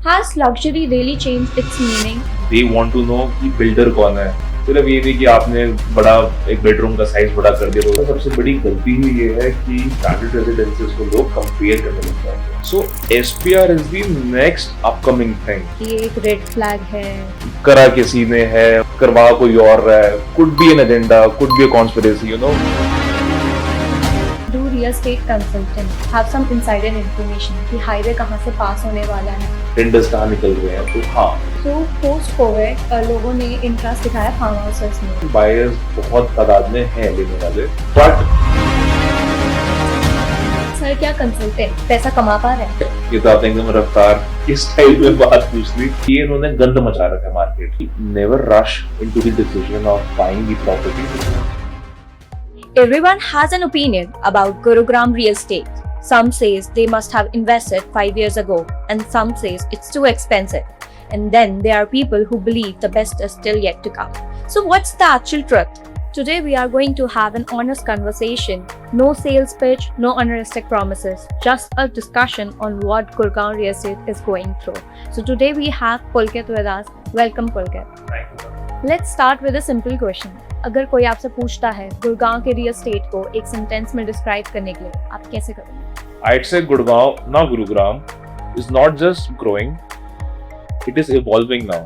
Has luxury really changed its meaning? They want to know कि builder कौन है। सिर्फ ये नहीं कि आपने बड़ा एक बेडरूम का साइज बड़ा कर दिया। तो सबसे बड़ी गलती ही ये है कि ब्रांडेड रेजिडेंसेस को लोग कंपेयर करने लगते हैं। So SPR is the next upcoming thing. ये एक रेड फ्लैग है। करा किसी ने है, करवा कोई और रहा है। Could be an agenda, could be a conspiracy, you know. Do real estate consultant have some insider information कि हाईवे कहाँ से पास होने वाला है? टेंडर्स कहाँ निकल रहे हैं? तो हाँ, तो पोस्ट कोविड लोगों ने इंटरेस्ट दिखाया फार्म हाउसेस में। बायर्स बहुत तादाद में हैं लेने वाले, बट सर क्या कंसल्टेंट पैसा कमा पा रहे हैं? ये तो आपने एकदम रफ्तार किस स्टाइल में बात पूछ ली। ये इन्होंने गंद मचा रखा है मार्केट की। Never rush into the decision of buying the property. Everyone has an opinion about Gurugram real estate. Some says they must have invested 5 years ago, and some says it's too expensive. And then there are people who believe the best is still yet to come. So what's the actual truth? Today we are going to have an honest conversation. No sales pitch, no unrealistic promises, just a discussion on what Gurugram real estate is going through. So today we have Pulkit with us. Welcome Pulkit. Thank you. Let's start with a simple question. अगर कोई आपसे पूछता है गुड़गांव के real estate को एक sentence में describe करने के लिए, आप कैसे करोगे? I'd say Gurgaon, now Gurugram, is not just growing, it is evolving now.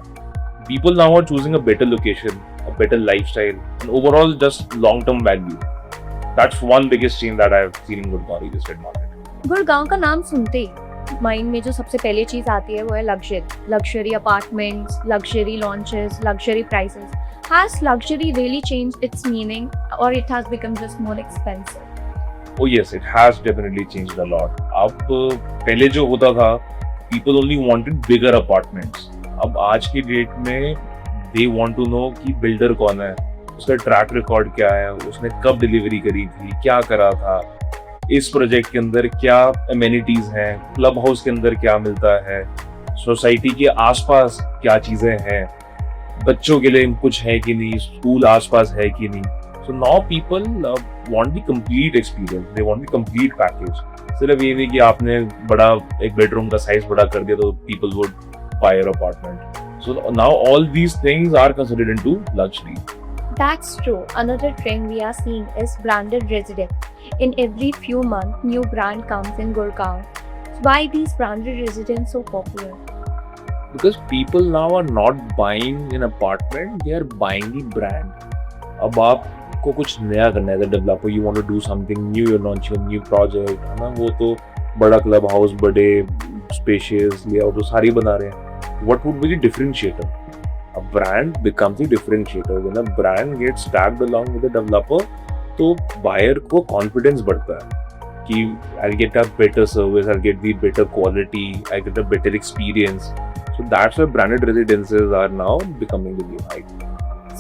People now are choosing a better location, a better lifestyle, and overall just long-term value. That's one biggest change that I've seen in Gurgaon real estate market. Gurgaon का नाम सुनते ही mind में जो सबसे पहले चीज आती है वो है luxury apartments, luxury launches, luxury prices. Has luxury really changed its meaning, or it has become just more expensive? Oh yes, it has definitely changed a lot. अब पहले जो होता था, people only wanted bigger apartments. अब आज की date में they want to know कि बिल्डर कौन है, उसका ट्रैक रिकॉर्ड क्या है, उसने कब डिलीवरी करी थी, क्या करा था, इस प्रोजेक्ट के अंदर क्या अमेनिटीज हैं, क्लब हाउस के अंदर क्या मिलता है, सोसाइटी के आसपास क्या चीजें हैं, बच्चों के लिए कुछ है कि नहीं, स्कूल आसपास है कि नहीं। So now people want the complete experience, they want the complete package. सिर्फ ये नहीं कि आपने बड़ा एक बेडरूम का साइज बड़ा कर दिया तो people would buy your apartment. So now all these things are considered into luxury. That's true. Another trend we are seeing is branded residence. In every few months, new brand comes in Gurgaon. Why these branded residents so popular? Because people now are not buying an apartment, they are buying the brand. अब आपको कुछ नया करना है, developer, you want to do something new, you're launching a new project, है ना? वो तो बड़ा क्लब हाउस, बड़े स्पेशियस लेआउट तो सारी बना रहे हैं। What would be the differentiator? A brand becomes the differentiator. When a brand gets tagged along with the developer, तो buyer को confidence बढ़ता है कि I'll get a better service, I'll get the better quality, I'll get a better experience. So that's why branded residences are now becoming the new hype.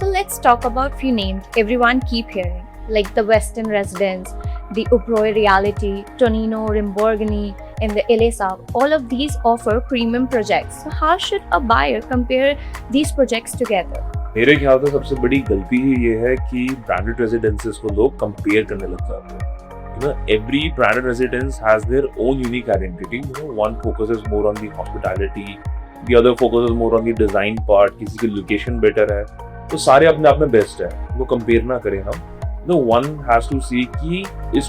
So let's talk about few names everyone keep hearing, like the Western Residence, the Uproy Reality, Tonino, Rimborghini, and the Elesa. All of these offer premium projects. So how should a buyer compare these projects together? मेरे ख्याल से सबसे बड़ी गलती ही ये है कि branded residences को लोग compare करने लग जाते हैं। You know, every branded residence has their own unique identity. You know, one focuses more on the hospitality, the other focuses more on the design part. किसी की location better है, तो सारे अपने आप में बेस्ट है, वो कंपेयर ना करें हम। नो, वन हैज टू सी कि किस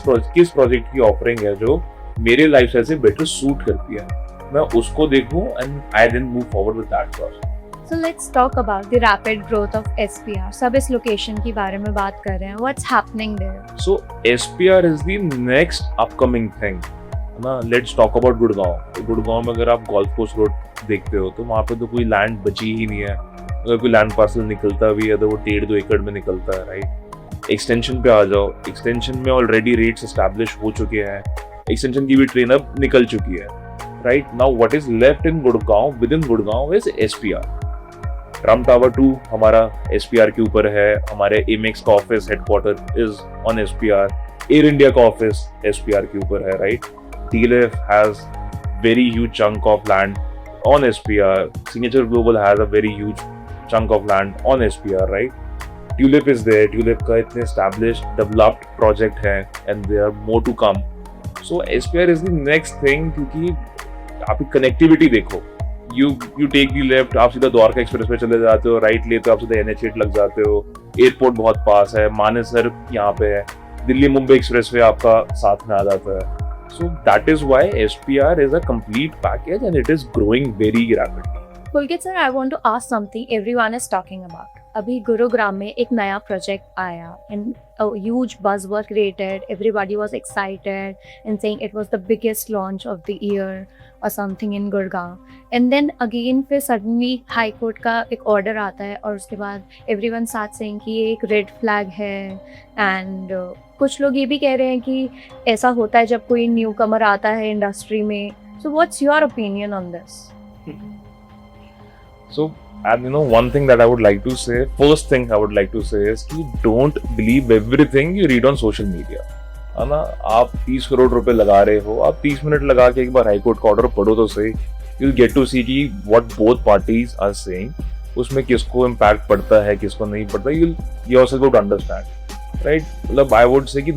प्रोजेक्ट की ऑफरिंग है जो मेरे लाइफस्टाइल से बेटर सूट करती है, मैं उसको देखूं and I then move forward with that project. So let's talk about the rapid growth of SPR. सब इस लोकेशन की बारे में बात कर रहे हैं. What's happening there? So SPR is the next upcoming thing. ना, let's talk about Gurgaon. Gurgaon में अगर आप गोल्फ कोर्स रोड देखते हो तो वहाँ पे तो कोई लैंड बची ही नहीं है। अगर कोई लैंड पार्सल निकलता भी है तो वो 1.5-2 एकड़ में निकलता है, राइट। एक्सटेंशन पे आ जाओ, एक्सटेंशन में ऑलरेडी रेट्स एस्टैब्लिश हो चुके हैं, एक्सटेंशन की भी ट्रेन अब निकल चुकी है, right. Now what is left in Gurgaon, with in Gurgaon is SPR. Trump tower 2 हमारा एसपीआर के ऊपर है, हमारे एमेक्स का office headquarter is on SPR, air India का ऑफिस एसपीआर के ऊपर है, right. TLF has very huge chunk of land on SPR. Signature Global has a very huge chunk of land on SPR, right? Tulip is there. Tulip का इतने established, developed project है, and there are more to come. So SPR is the next thing, क्योंकि आप connectivity देखो, you take the left, आप सीधा Dwarka express पे चले जाते हो, राइट लेते हो आप सीधा NH8 लग जाते हो, एयरपोर्ट बहुत पास है, मानेसर यहाँ पे है, दिल्ली मुंबई एक्सप्रेस वे आपका साथ में आ जाता है. So that is why SPR is a complete package and it is growing very rapidly. Pulkit sir, I want to ask something everyone is talking about. अभी गुरुग्राम में एक नया प्रोजेक्ट आया and a huge buzz was created. Everybody was excited and saying it was the biggest launch of the year or something in Gurgaon. And then again फिर suddenly High Court का एक order आता है और उसके बाद everyone starts saying कि ये एक red flag है and कुछ लोग ये भी कह रहे हैं कि ऐसा होता है जब कोई न्यू कमर आता है इंडस्ट्री में. So what's your opinion on this? So, and one thing that I would like to say, first thing I would like to say is कि don't believe everything you read on social media. है ना, आप 30 करोड़ रुपए लगा रहे हो, आप 30 minute लगा के एक बार हाई कोर्ट का ऑर्डर पढ़ो तो सही. You'll get to see कि what both parties are saying, उसमें किसको इम्पैक्ट पड़ता है किसको नहीं पड़ता. You'll yourself would understand. Right? मतलब I would say कि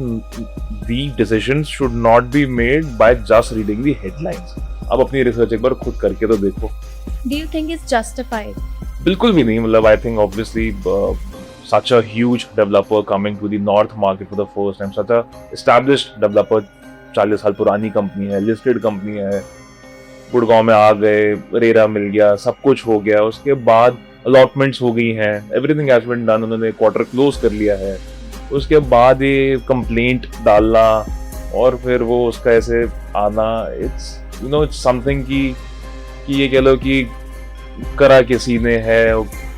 the decisions should not be made by just reading the headlines. आप अपनी रिसर्च एक बार खुद करके तो देखो. Do you think it's justified? बिल्कुल भी नहीं. मतलब I think obviously such a huge developer coming to the north market for the first time, such a established developer, 40 साल पुरानी कंपनी है, लिस्टेड कंपनी है, गुड़गांव में आ गए, रेरा मिल गया, सब कुछ हो गया, उसके बाद अलॉटमेंट्स हो गई हैं, एवरीथिंग हैज बीन डन, उन्होंने क्वार्टर क्लोज कर लिया है, उसके बाद ये कंप्लेंट डालना और फिर वो उसका ऐसे आना, इट्स समथिंग कि ये कह लो कि करा किसी ने है,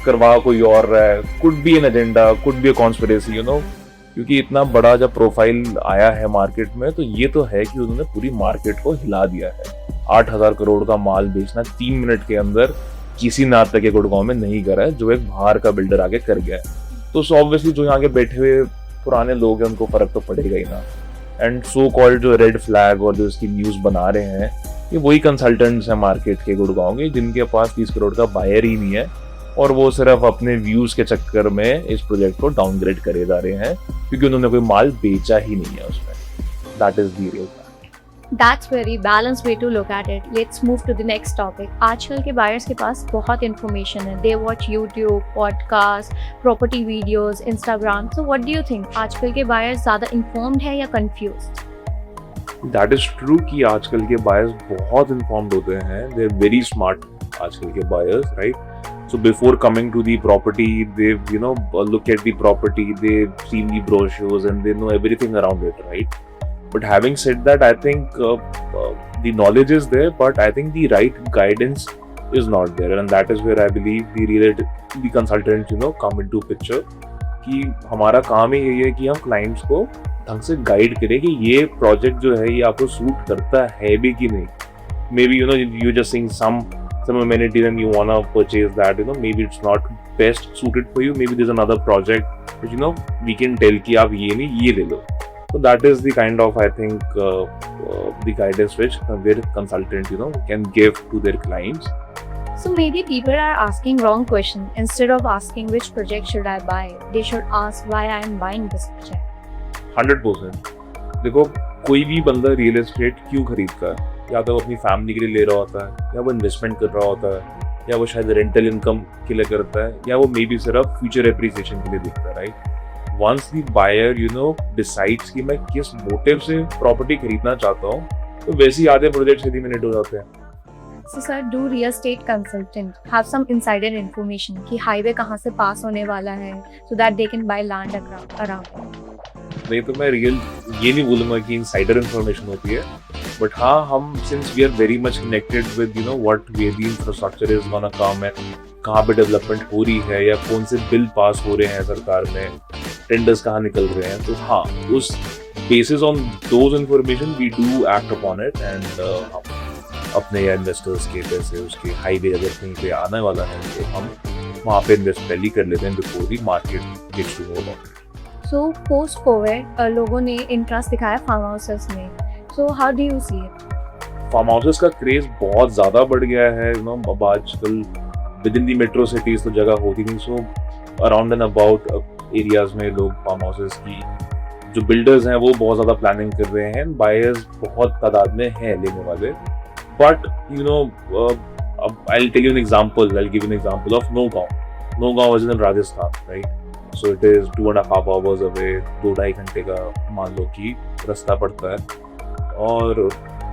करवा कोई और रहा है, could be an agenda, could be a conspiracy, क्योंकि इतना बड़ा जब प्रोफाइल आया है मार्केट में तो ये तो है कि उन्होंने पूरी मार्केट को हिला दिया है. 8,000 करोड़ का माल बेचना 3 मिनट के अंदर किसी ने आज तक ये गुड़गांव में नहीं करा है, जो एक बाहर का बिल्डर आगे कर गया है. तो ऑब्वियसली जो यहाँ के बैठे हुए पुराने लोग हैं उनको फर्क तो पड़ेगा ही ना. एंड सो कॉल्ड जो रेड फ्लैग और जो इसकी न्यूज बना रहे हैं ये वही कंसल्टेंट्स हैं मार्केट के गुड़गांव के, जिनके पास 30 करोड़ का बायर ही नहीं है और वो सिर्फ अपने व्यूज के चक्कर में इस प्रोजेक्ट को डाउनग्रेड करे जा रहे हैं क्योंकि उन्होंने कोई माल बेचा ही नहीं है उसमें. That is the real. That's very balanced way to look at it. Let's move to the next topic. आजकल के buyers के पास बहुत information है. They watch YouTube, podcast, property videos, Instagram. So what do you think? आजकल के buyers ज़्यादा informed है या confused? That is true कि आजकल के buyers बहुत informed होते हैं. They're very smart आजकल के buyers, right? So before coming to the property, they've look at the property, they've seen the brochures and they know everything around it, right? But having said that, I think the knowledge is there, but I think the right guidance is not there, and that is where I believe the consultants come into picture. कि हमारा काम ही यही है कि हम clients को ढंग से गाइड करें कि ये प्रोजेक्ट जो है ये आपको सूट करता है भी कि नहीं. Maybe you just seeing some amenities and you wanna purchase that. Maybe it's not best suited for you. Maybe there's another project which we can tell कि आप ये नहीं ये ले लो. So that is the kind of, I think, the guidance which their consultant, can give to their clients. So maybe people are asking wrong question. Instead of asking which project should I buy, they should ask why I am buying this project. 100%. देखो कोई भी बंदा real estate क्यों खरीदता है, या तो वो अपनी फैमिली के लिए ले रहा होता है, या वो इन्वेस्टमेंट कर रहा होता है, या वो शायद रेंटल इनकम के लिए करता है, या वो मे बी सिर्फ फ्यूचर एप्रिसिएशन के लिए देखता है, right? Once the buyer decides कि मैं किस मोटिव से प्रॉपर्टी खरीदना चाहता हूँ, तो वैसे ही आधे प्रोजेक्ट सीधी मिनट हो जाते हैं. So sir, do real estate consultant have some insider information कि हाईवे कहाँ से पास होने वाला है, so that they can buy land around? नहीं तो मैं ये नहीं बोलूँगा कि इनसाइडर इन्फॉर्मेशन होती है, बट हाँ हम since we are very much connected with what way the infrastructure is gonna come है, कहाँ पे डेवलपमेंट हो रही है या कौन से बिल पास हो रहे हैं सरकार में, टेंडर्स कहाँ निकल रहे हैं, तो हाँ उस basis on those information we do act upon it and अपने या इन्वेस्टर्स के पैसे उसके हाईवे अगर कहीं पे आने वाला है तो हम वहाँ पे इन्वेस्ट पहले कर लेते हैं before the market gets to know about it. So post covid लोगों ने इंटरेस्ट दिखाया फार्म हाउसेस में. So how do you see it? Farm houses का क्रेज बहुत ज़्यादा बढ़ गया है. अब आजकल within the metro cities तो जगह होती नहीं, so around and about areas में लोग फार्म हाउसेस की जो बिल्डर्स हैं वो बहुत ज़्यादा प्लानिंग कर रहे हैं. बायर्स बहुत तादाद में हैं लेने वाले, but I'll tell you an example. I'll give you an example of Nagaon. Nagaon is in Rajasthan, right? So it is 2.5 hours away. 2-2.5 घंटे का मान लो कि रास्ता पड़ता है। और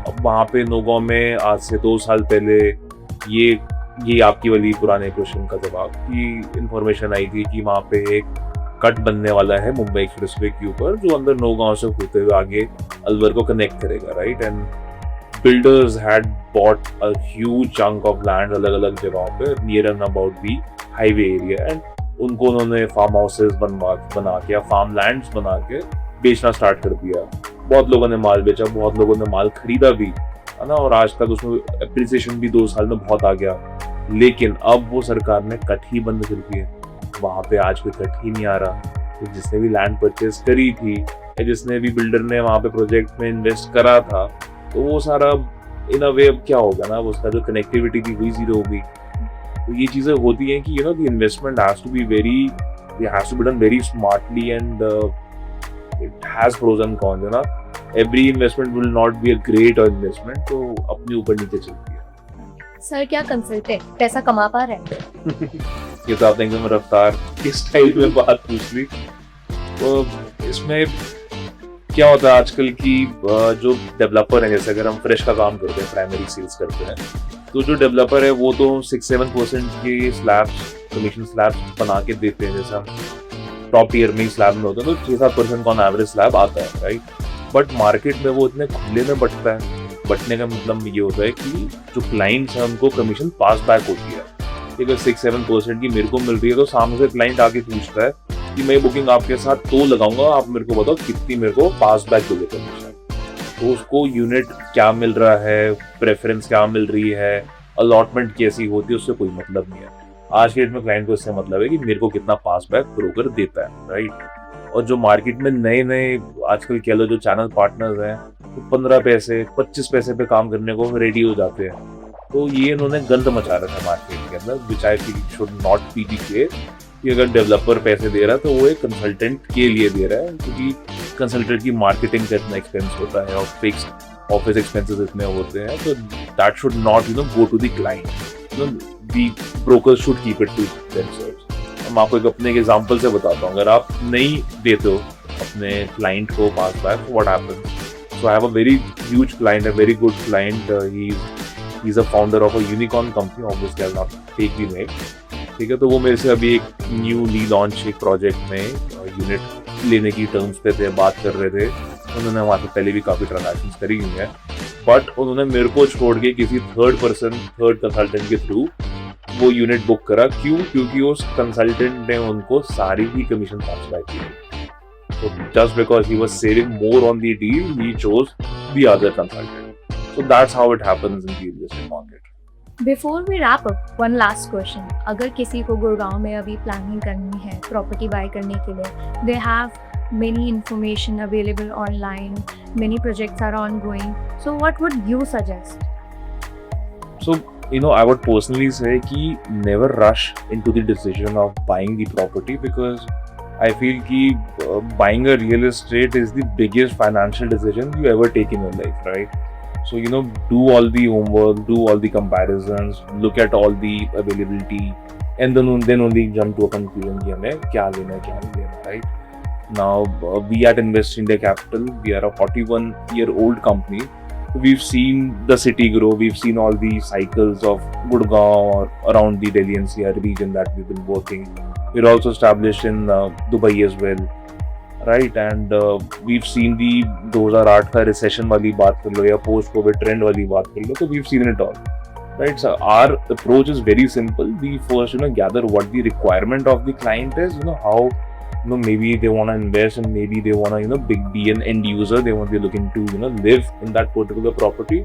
अब वहाँ पे नगांव में आज से 2 साल पहले ये आपकी वाली पुराने क्वेश्चन का जवाब कि इंफॉर्मेशन आई थी कि वहाँ पे एक कट बनने वाला है मुंबई एक्सप्रेसवे के ऊपर जो अंदर नौगांव से होते हुए आगे अलवर को कनेक्ट करेगा, right? And builders had bought a huge chunk of land अलग अलग जगहों पे near and about the highway area, and उनको उन्होंने फार्म हाउसेज बना के या फार्म लैंड्स बना के बेचना स्टार्ट कर दिया। बहुत लोगों ने माल बेचा, बहुत लोगों ने माल खरीदा भी, है ना, और आज तक उसमें एप्रिसिएशन भी 2 साल में बहुत आ गया। लेकिन अब वो सरकार ने कट ही बंद कर दी है, वहाँ पे आज कोई कट ही नहीं आ रहा। तो जिसने भी लैंड परचेज करी थी या जिसने भी बिल्डर ने वहाँ पे प्रोजेक्ट में इन्वेस्ट करा था, तो वो सारा इन अ वे अब क्या होगा ना, उसका जो कनेक्टिविटी थी वही जीरो होगी। तो ये चीज़ें होती हैं कि the investment has to be done very smartly and it has pros and cons, है ना। Every investment will not be a great investment, तो अपने ऊपर नीचे चलती है। सर क्या कंसल्टेंट पैसा कमा पा रहे हैं? ये तो आपने एकदम रफ्तार के स्टाइल में बात पूछ ली। तो इसमें क्या होता है आजकल की जो डेवलपर है, जैसे अगर हम फ्रेश का काम करते हैं, प्राइमरी सेल्स करते हैं, तो जो डेवलपर है वो तो 6-7% के स्लैब्स, कमीशन स्लैब्स बना के देते हैं। जैसे हम टॉप ईयर में ही स्लैब में होता है तो 6-7% का ऑन एवरेज स्लैब आता है, राइट? बट मार्केट में वो इतने खुले में बटता है। बटने का मतलब ये होता है कि जो क्लाइंट्स हैं उनको कमीशन पास बैक होती है। अगर 6-7% की मेरे को मिल रही है तो सामने से क्लाइंट आके पूछता है कि मैं बुकिंग आपके साथ तो लगाऊंगा, आप मेरे को बताओ कितनी मेरे को पास बैक दोगे कमीशन। तो उसको यूनिट क्या मिल रहा है, प्रेफरेंस क्या मिल रही है, अलॉटमेंट कैसी होती है, उससे कोई मतलब नहीं है। आज के डेट में क्लाइंट को इससे मतलब है कि मेरे को कितना पास बैक ब्रोकर देता है, राइट? और जो मार्केट में नए आजकल कह लो जो चैनल पार्टनर्स हैं, तो 15 पैसे 25 पैसे पे काम करने को रेडी हो जाते हैं। तो ये इन्होंने गंद मचा रखा है मार्केट के अंदर, which I feel should not be the case. कि अगर डेवलपर पैसे दे रहा है तो वो एक कंसल्टेंट के लिए दे रहा है, क्योंकि कंसल्टेंट की मार्केटिंग का इतना एक्सपेंस होता है और फिक्स्ड ऑफिस एक्सपेंसेस इतने होते हैं, तो that should not go to the client. The brokers should keep it to themselves. मैं आपको एक अपने एग्जांपल से बताता हूँ। अगर आप नहीं देते हो अपने क्लाइंट को pass back, what happens? So I have a very huge client, a very good client, he is a founder of a unicorn company, obviously I will not take the name, ठीक है? तो वो मेरे से अभी एक newly launch एक project में यूनिट लेने की टर्म्स पे थे, बात कर रहे थे। उन्होंने वहाँ पे पहले भी काफ़ी ट्रांजैक्शंस करी हुई हैं, बट उन्होंने मेरे को छोड़ के किसी थर्ड कंसल्टेंट के थ्रू वो यूनिट बुक करा। क्यों? क्योंकि उस कंसल्टेंट ने उनको सारी ही कमीशन ट्रांसफर की। So just because he was saving more on the deal, he chose the other consultant. So that's how it happens in the real estate market. Before we wrap up, one last question. अगर किसी को गुड़गांव में अभी planning करनी है property bye करने के लिए, they have many information available online, many projects are ongoing. So what would you suggest? So I would personally say कि never rush into the decision of buying the property, because I feel कि buying a real estate is the biggest financial decision you ever take in your life, right? So do all the homework, do all the comparisons, look at all the availability, and then only jump to a conclusion कि हमें क्या लेना है, क्या नहीं लेना, right? Now we at Invest India Capital, we are a 41-year-old company. We've seen the city grow, we've seen all the cycles of Gurgaon or around the Delhi NCR region that we've been working. We're also established in Dubai as well, right? And we've seen the 2008 का recession वाली बात कर लो या post COVID trend वाली बात कर लो, तो we've seen it all, right? So our approach is very simple. We first gather what the requirement of the client is, how maybe they want to invest and maybe they want to be an end user, they want to be looking to live in that particular property.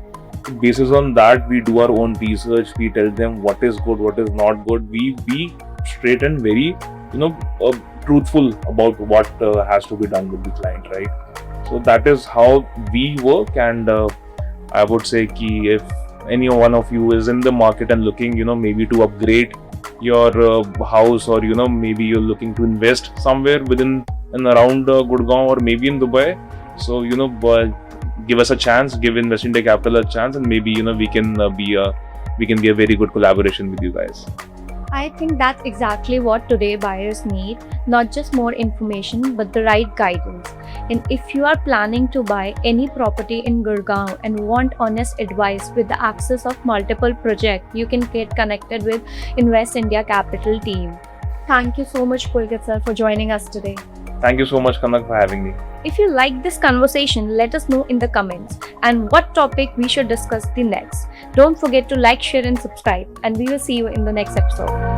Basis on that, we do our own research, we tell them what is good, what is not good. We be straight and very truthful about what has to be done with the client, right? So that is how we work. And I would say ki if any one of you is in the market and looking maybe to upgrade your house, or maybe you're looking to invest somewhere within and around Gurgaon or maybe in Dubai, so give us a chance, give Invest India Capital a chance, and maybe we can be a we can be a very good collaboration with you guys. I think that's exactly what today buyers need, not just more information but the right guidance. And if you are planning to buy any property in Gurgaon and want honest advice with the access of multiple projects, you can get connected with Invest India Capital team. Thank you so much, Pulkit sir, for joining us today. Thank you so much, Kanak, for having me. If you like this conversation, let us know in the comments and what topic we should discuss the next. Don't forget to like, share and subscribe, and we will see you in the next episode.